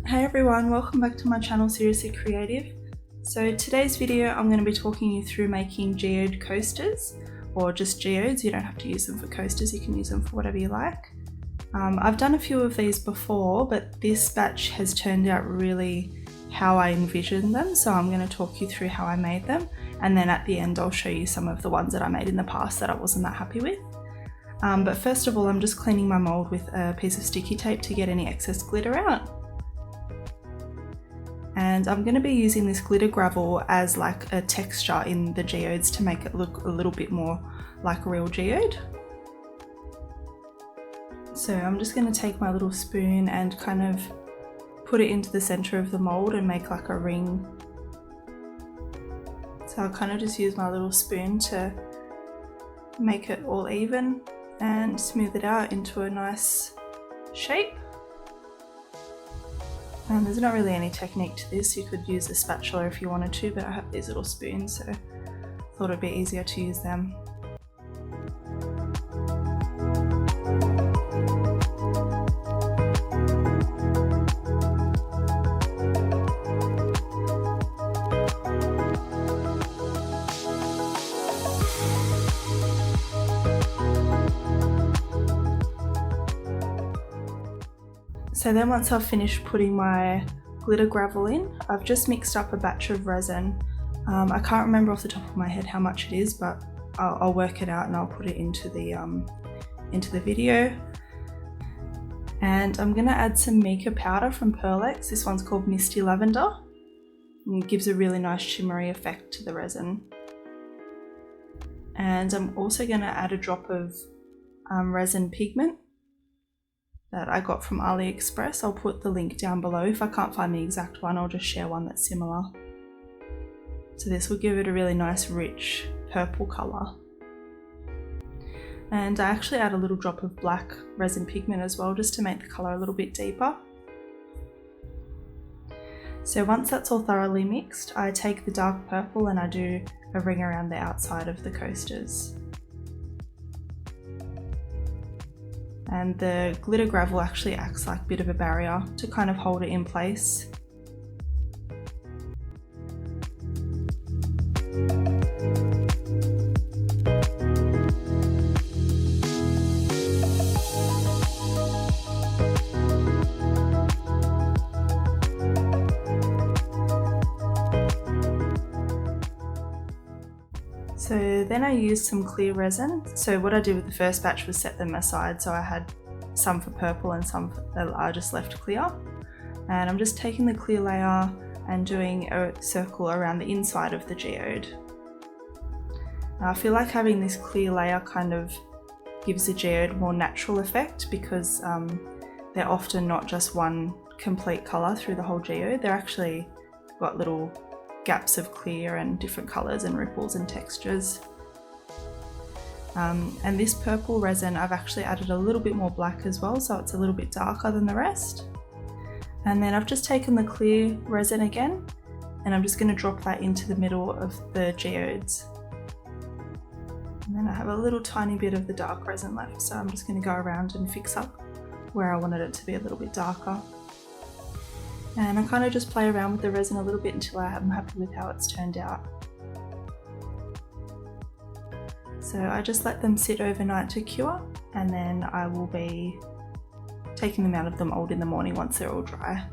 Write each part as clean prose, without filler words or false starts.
Hey everyone, welcome back to my channel Seriously Creative. So today's video I'm going to be talking you through making geode coasters, or just geodes. You don't have to use them for coasters, you can use them for whatever you like. I've done a few of these before, but this batch has turned out really how I envisioned them, so I'm going to talk you through how I made them, and then at the end I'll show you some of the ones that I made in the past that I wasn't that happy with. But first of all, I'm just cleaning my mold with a piece of sticky tape to get any excess glitter out. And I'm going to be using this glitter gravel as like a texture in the geodes to make it look a little bit more like a real geode. So I'm just going to take my little spoon and kind of put it into the center of the mold and make like a ring. So I'll kind of just use my little spoon to make it all even and smooth it out into a nice shape. And there's not really any technique to this. You could use a spatula if you wanted to, but I have these little spoons, so I thought it'd be easier to use them. So then once I've finished putting my glitter gravel in, I've just mixed up a batch of resin. I can't remember off the top of my head how much it is, but I'll work it out and I'll put it into the video. And I'm gonna add some mica powder from Pearl-Ex. This one's called Misty Lavender. And it gives a really nice shimmery effect to the resin. And I'm also gonna add a drop of resin pigment that I got from AliExpress. I'll put the link down below. If I can't find the exact one, I'll just share one that's similar. So this will give it a really nice rich purple colour. And I actually add a little drop of black resin pigment as well, just to make the colour a little bit deeper. So once that's all thoroughly mixed, I take the dark purple and I do a ring around the outside of the coasters. And the glitter gravel actually acts like a bit of a barrier to kind of hold it in place. So then I used some clear resin. So what I did with the first batch was set them aside. So I had some for purple and some that I just left clear. And I'm just taking the clear layer and doing a circle around the inside of the geode. Now I feel like having this clear layer kind of gives the geode more natural effect, because they're often not just one complete colour through the whole geode. They're actually got little gaps of clear and different colours and ripples and textures. And this purple resin, I've actually added a little bit more black as well, so it's a little bit darker than the rest. And then I've just taken the clear resin again, and I'm just going to drop that into the middle of the geodes. And then I have a little tiny bit of the dark resin left, so I'm just going to go around and fix up where I wanted it to be a little bit darker. And I kind of just play around with the resin a little bit until I'm happy with how it's turned out. So I just let them sit overnight to cure, and then I will be taking them out of the mold in the morning once they're all dry.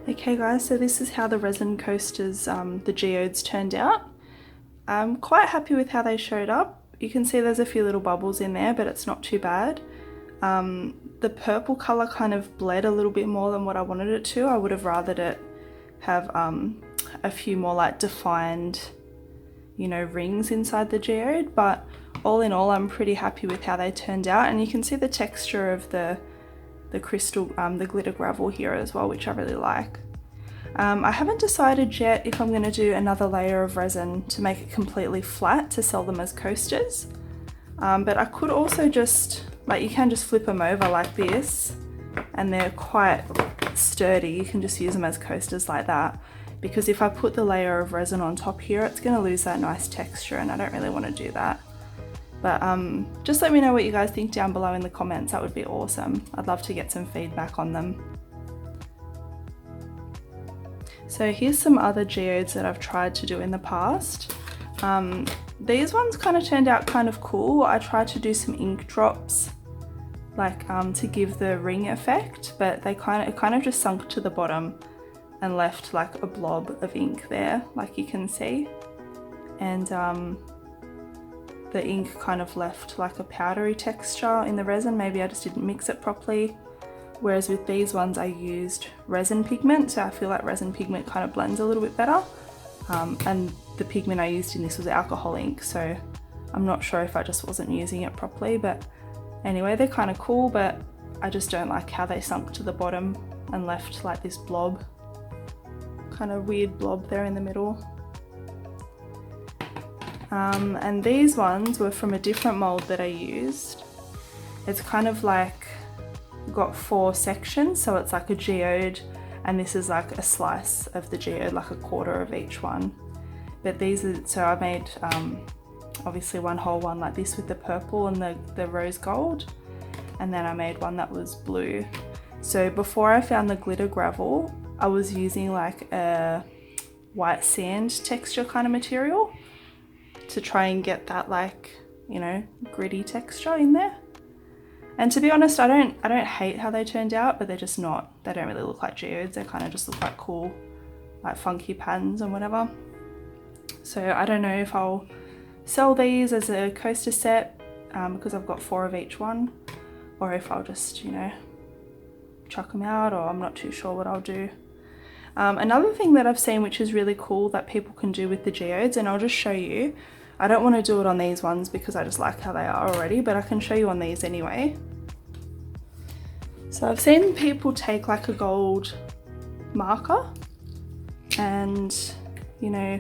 Okay guys, so this is how the resin coasters, the geodes, turned out. I'm quite happy with how they showed up. You can see there's a few little bubbles in there, but it's not too bad. The purple colour kind of bled a little bit more than what I wanted it to. I would have rathered it have a few more like defined, you know, rings inside the geode, but all in all I'm pretty happy with how they turned out. And you can see the texture of the crystal, the glitter gravel here as well, which I really like. I haven't decided yet if I'm going to do another layer of resin to make it completely flat to sell them as coasters, but I could also just, like, you can just flip them over like this and they're quite sturdy. You can just use them as coasters like that, because if I put the layer of resin on top here, it's going to lose that nice texture, and I don't really want to do that. But just let me know what you guys think down below in the comments. That would be awesome. I'd love to get some feedback on them. So here's some other geodes that I've tried to do in the past. These ones kind of turned out kind of cool. I tried to do some ink drops, like to give the ring effect, but it kind of just sunk to the bottom and left like a blob of ink there, like you can see. And the ink kind of left like a powdery texture in the resin. Maybe I just didn't mix it properly. Whereas with these ones I used resin pigment, so I feel like resin pigment kind of blends a little bit better. And the pigment I used in this was alcohol ink, so I'm not sure if I just wasn't using it properly, but anyway, they're kind of cool, but I just don't like how they sunk to the bottom and left like this blob, kind of weird blob there in the middle. And these ones were from a different mold that I used. It's kind of like got 4 sections, so it's like a geode, and this is like a slice of the geode, like a quarter of each one. But these are, so I made obviously one whole one like this with the purple and the rose gold, and then I made one that was blue. So before I found the glitter gravel, I was using like a white sand texture kind of material to try and get that, like, you know, gritty texture in there. And to be honest, I don't hate how they turned out, but they're just not, they don't really look like geodes. They kind of just look like cool, like funky patterns and whatever. So I don't know if I'll sell these as a coaster set because I've got 4 of each one, or if I'll just, you know, chuck them out, or I'm not too sure what I'll do. Another thing that I've seen which is really cool that people can do with the geodes, and I'll just show you. I don't want to do it on these ones because I just like how they are already, but I can show you on these anyway. So I've seen people take like a gold marker and, you know,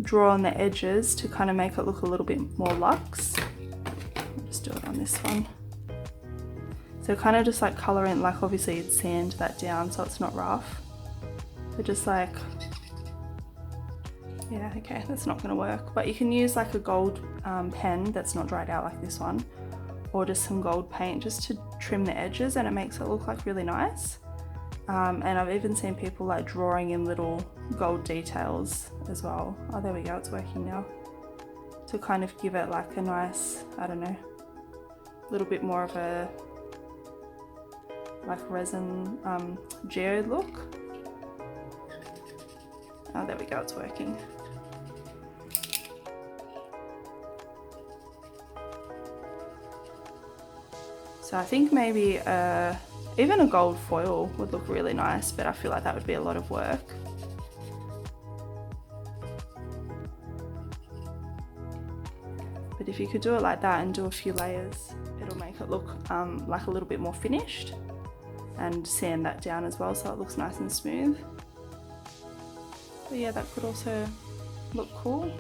draw on the edges to kind of make it look a little bit more luxe. I'll just do it on this one. So kind of just like colour in, like obviously you'd sand that down so it's not rough. But just like, yeah, okay, that's not going to work. But you can use like a gold pen that's not dried out like this one, or just some gold paint just to trim the edges, and it makes it look like really nice. And I've even seen people like drawing in little gold details as well. Oh, there we go, it's working now. To kind of give it like a nice, I don't know, little bit more of a like resin geode look. Oh, there we go, it's working. So I think maybe even a gold foil would look really nice, but I feel like that would be a lot of work. But if you could do it like that and do a few layers, it'll make it look like a little bit more finished, and sand that down as well so it looks nice and smooth. But yeah, that could also look cool.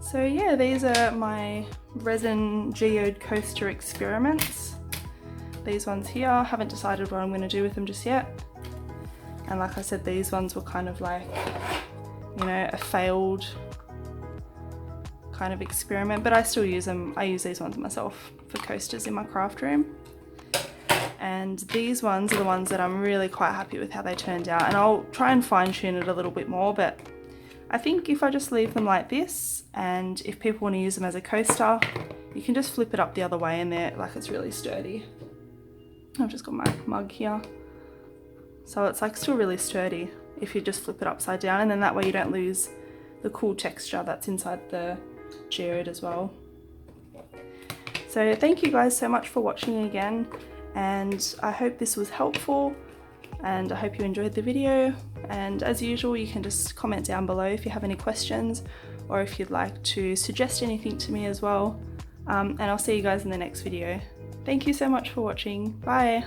So yeah, these are my resin geode coaster experiments. These ones here, I haven't decided what I'm going to do with them just yet. And like I said, these ones were kind of like, you know, a failed kind of experiment, but I still use them. I use these ones myself for coasters in my craft room. And these ones are the ones that I'm really quite happy with how they turned out, and I'll try and fine tune it a little bit more, but I think if I just leave them like this, and if people want to use them as a coaster, you can just flip it up the other way and they're like, it's really sturdy. I've just got my mug here. So it's like still really sturdy if you just flip it upside down, and then that way you don't lose the cool texture that's inside the geode as well. So thank you guys so much for watching again, and I hope this was helpful, and I hope you enjoyed the video. And as usual, you can just comment down below if you have any questions, or if you'd like to suggest anything to me as well. And I'll see you guys in the next video. Thank you so much for watching. Bye!